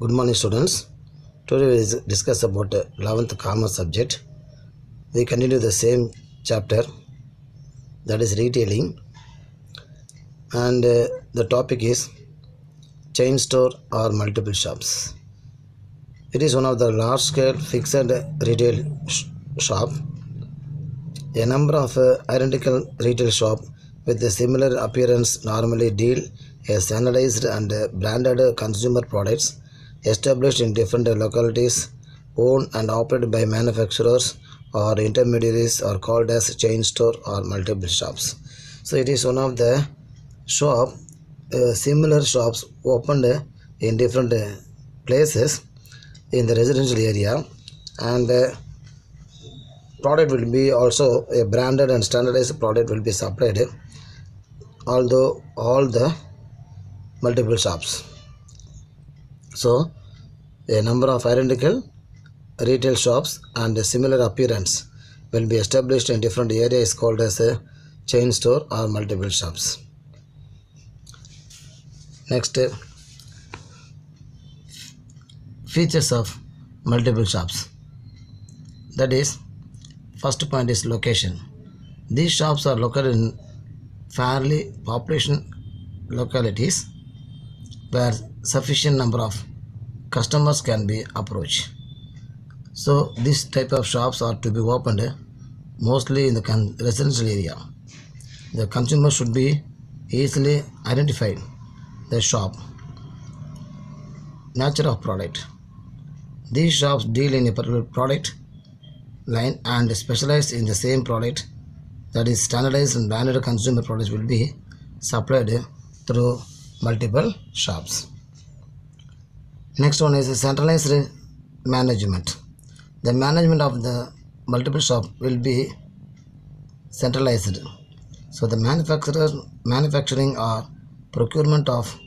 Good morning, students. Today we will discuss about 11th commerce subject. We continue the same chapter, that is retailing, and the topic is chain store or multiple shops. It is one of the large scale fixed retail shop. A number of identical retail shop with a similar appearance normally deal a standardized and branded consumer products established in different localities, owned and operated by manufacturers or intermediaries, are called as chain store or multiple shops. So it is one of the shop, similar shops opened in different places in the residential area, and product will be also a branded and standardized product will be supplied, although all the multiple shops. So a number of identical retail shops and a similar appearance will be established in different areas called as a chain store or multiple shops. Next, features of multiple shops. That is, first point is location. These shops are located in fairly population localities where sufficient number of customers can be approached. So this type of shops are to be opened mostly in the residential area. The consumer should be easily identified the shop. Nature of product. These shops deal in a particular product line and specialize in the same product, that is standardized and branded consumer products will be supplied through multiple shops. Next one is centralized management. The management of the multiple shop will be centralized. So the manufacturing or procurement of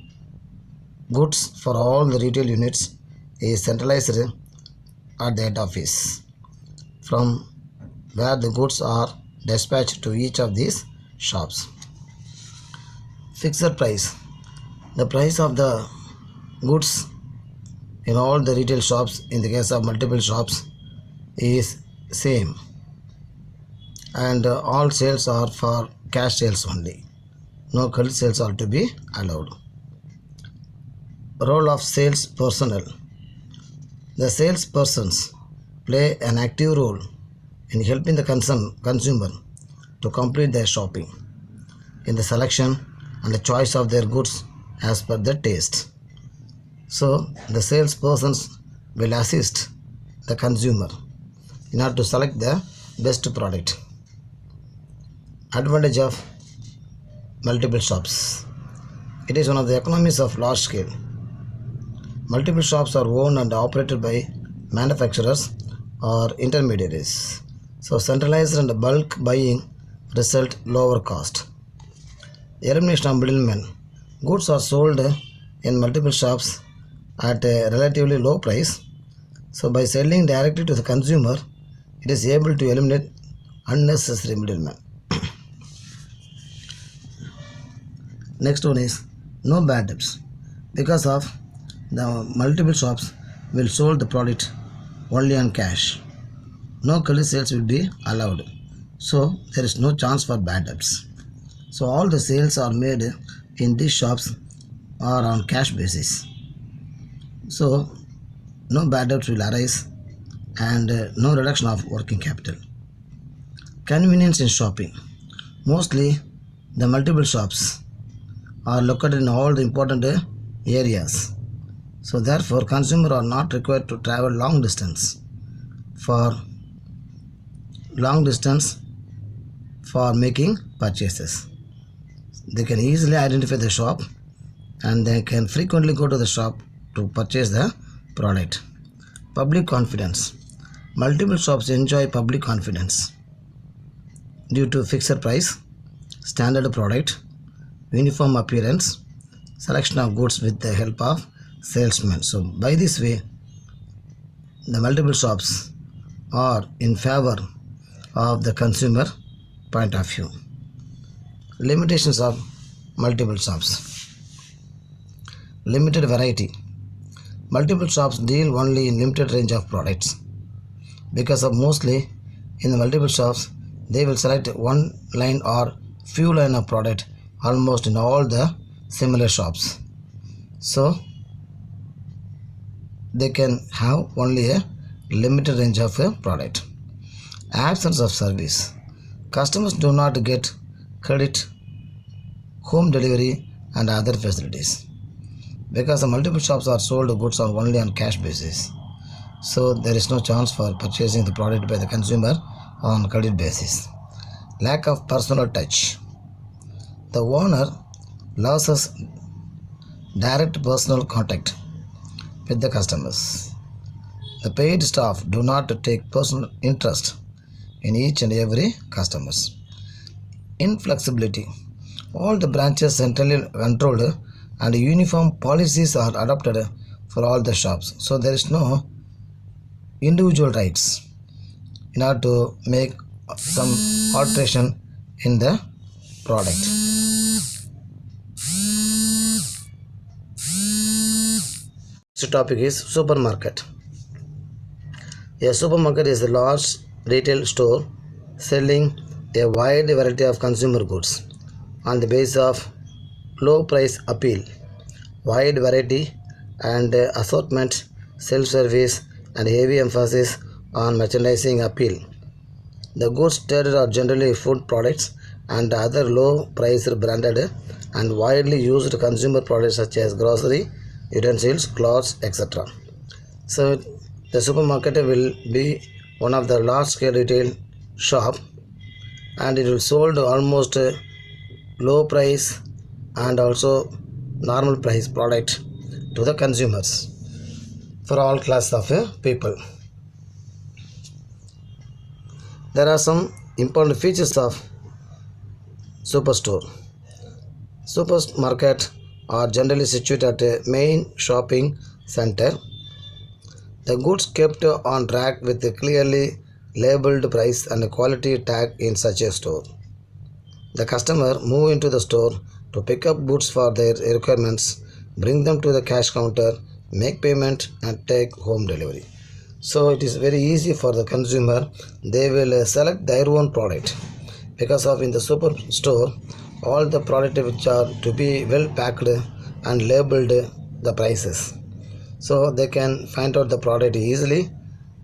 goods for all the retail units is centralized at the head office, from where the goods are dispatched to each of these shops. Fixed price. The price of the goods in all the retail shops, in the case of multiple shops, is same, and all sales are for cash sales only. No credit sales are to be allowed. Role of sales personnel. The sales persons play an active role in helping the consumer to complete their shopping in the selection and the choice of their goods as per their taste. So the sales persons will assist the consumer in order to select the best product. Advantage of multiple shops. It is one of the economies of large scale. Multiple shops are owned and operated by manufacturers or intermediaries. So centralized and bulk buying result lower cost. Elimination of middlemen. Goods are sold in multiple shops at a relatively low price. So by selling directly to the consumer, it is able to eliminate unnecessary middlemen. Next one is no bad debts. Because of the multiple shops will sold the product only on cash. No credit sales will be allowed. So there is no chance for bad debts. So all the sales are made in these shops are on cash basis. So no bad debts will arise and no reduction of working capital. Convenience in shopping. Mostly the multiple shops are located in all the important areas. So therefore consumers are not required to travel long distance for making purchases. They can easily identify the shop and they can frequently go to the shop to purchase the product. Public confidence. Multiple shops enjoy public confidence due to fixed price, standard product, uniform appearance, selection of goods with the help of salesmen. So by this way, the multiple shops are in favor of the consumer point of view. Limitations of multiple shops. Limited variety. multiple shops deal only in limited range of products. Because of mostly in the multiple shops, they will select one line or few line of product almost in all the similar shops. So they can have only a limited range of a product. Absence of service. Customers do not get credit, home delivery and other facilities. Because the multiple shops are sold goods are only on cash basis. So there is no chance for purchasing the product by the consumer on credit basis. Lack of personal touch. The owner loses direct personal contact with the customers. The paid staff do not take personal interest in each and every customers. Inflexibility. All the branches centrally controlled and uniform policies are adopted for all the shops. So there is no individual rights in order to make some alteration in the product. Next topic is supermarket. A supermarket is a large retail store selling a wide variety of consumer goods on the basis of low price appeal, wide variety and assortment, self-service and heavy emphasis on merchandising appeal. The goods traded are generally food products and other low priced branded and widely used consumer products such as grocery, utensils, clothes, etc. So the supermarket will be one of the large scale retail shop and it will sold almost low price and also normal price product to the consumers for all class of people. There are some important features of superstore. Supermarket are generally situated at a main shopping center. The goods kept on rack with a clearly labeled price and a quality tag in such a store. The customer move into the store to pick up goods for their requirements, bring them to the cash counter, make payment and take home delivery. So it is very easy for the consumer. They will select their own product because of in the superstore all the product which are to be well packed and labeled the prices. So they can find out the product easily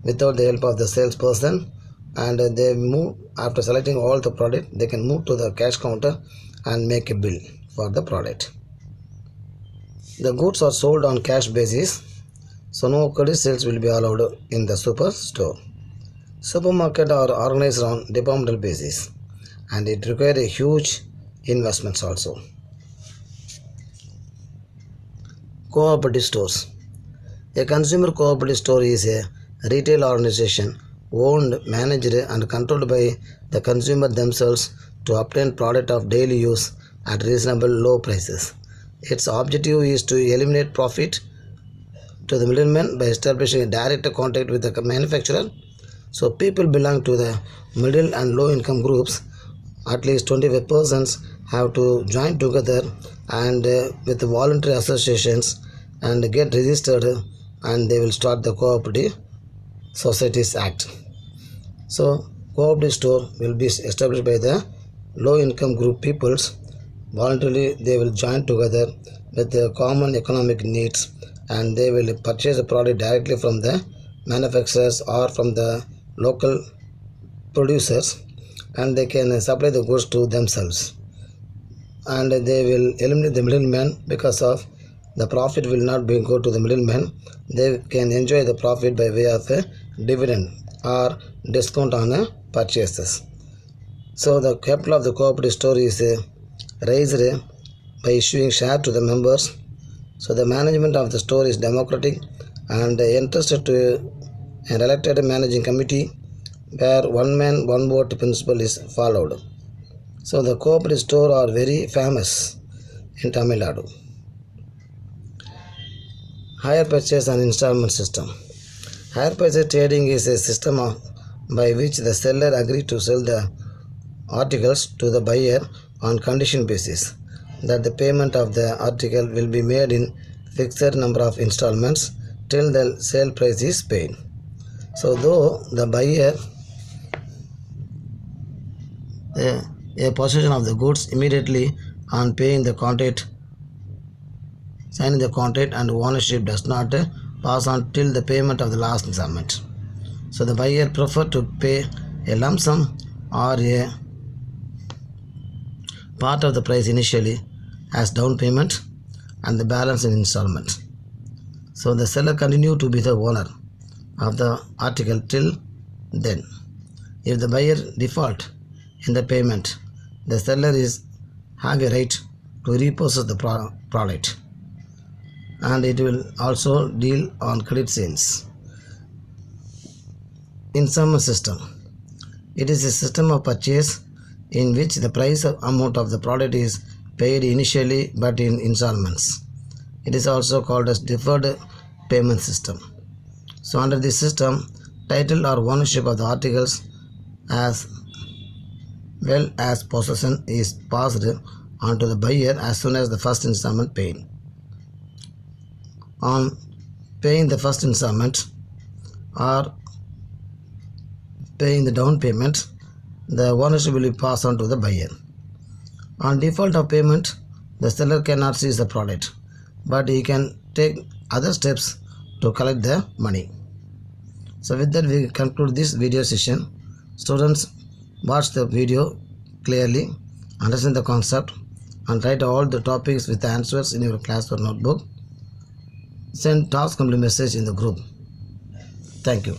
without the help of the salesperson, and they move after selecting all the product. They can move to the cash counter and make a bill for the product. The goods are sold on cash basis, so no credit sales will be allowed in the superstore. Supermarket are organized on departmental basis and it requires a huge investments also. Cooperative stores. A consumer cooperative store is a retail organization owned, managed and controlled by the consumer themselves to obtain product of daily use at reasonable low prices. Its objective is to eliminate profit to the middleman by establishing a direct contact with the manufacturer. So people belong to the middle and low income groups. At least 25 persons have to join together and with voluntary associations and get registered, and they will start the Cooperative Societies Act. So cooperative store will be established by the low income group peoples. Voluntarily they will join together with the common economic needs and they will purchase the product directly from the manufacturers or from the local producers, and they can supply the goods to themselves, and they will eliminate the middleman. Because of the profit will not be go to the middleman, they can enjoy the profit by way of a dividend or discount on purchases. So the capital of the cooperative store is raised by issuing share to the members. So the management of the store is democratic and entrusted to an elected managing committee where one man one vote principle is followed. So the cooperative store are very famous in Tamil Nadu. Hire purchase and installment system. Hire purchase trading is a system by which the seller agrees to sell the articles to the buyer on condition basis that the payment of the article will be made in fixed number of installments till the sale price is paid. So though the buyer a possession of the goods immediately on paying the contract, signing the contract, and ownership does not pass on till the payment of the last installment. So the buyer prefer to pay a lump sum or a part of the price initially as down payment and the balance in installment. So the seller continue to be the owner of the article till then. If the buyer default in the payment, the seller have a right to repossess the product, and it will also deal on credit sales. Installment system. It is a system of purchase in which the price amount of the product is paid initially but in installments. It is also called as deferred payment system. So under this system, title or ownership of the articles as well as possession is passed on to the buyer as soon as the first installment paid. On paying the first installment or paying the down payment, the ownership will be passed on to the buyer. On default of payment, the seller cannot seize the product, but he can take other steps to collect the money. So with that, we conclude this video session. Students, watch the video clearly, understand the concept, and write all the topics with the answers in your class or notebook. Send task complete message in the group. Thank you.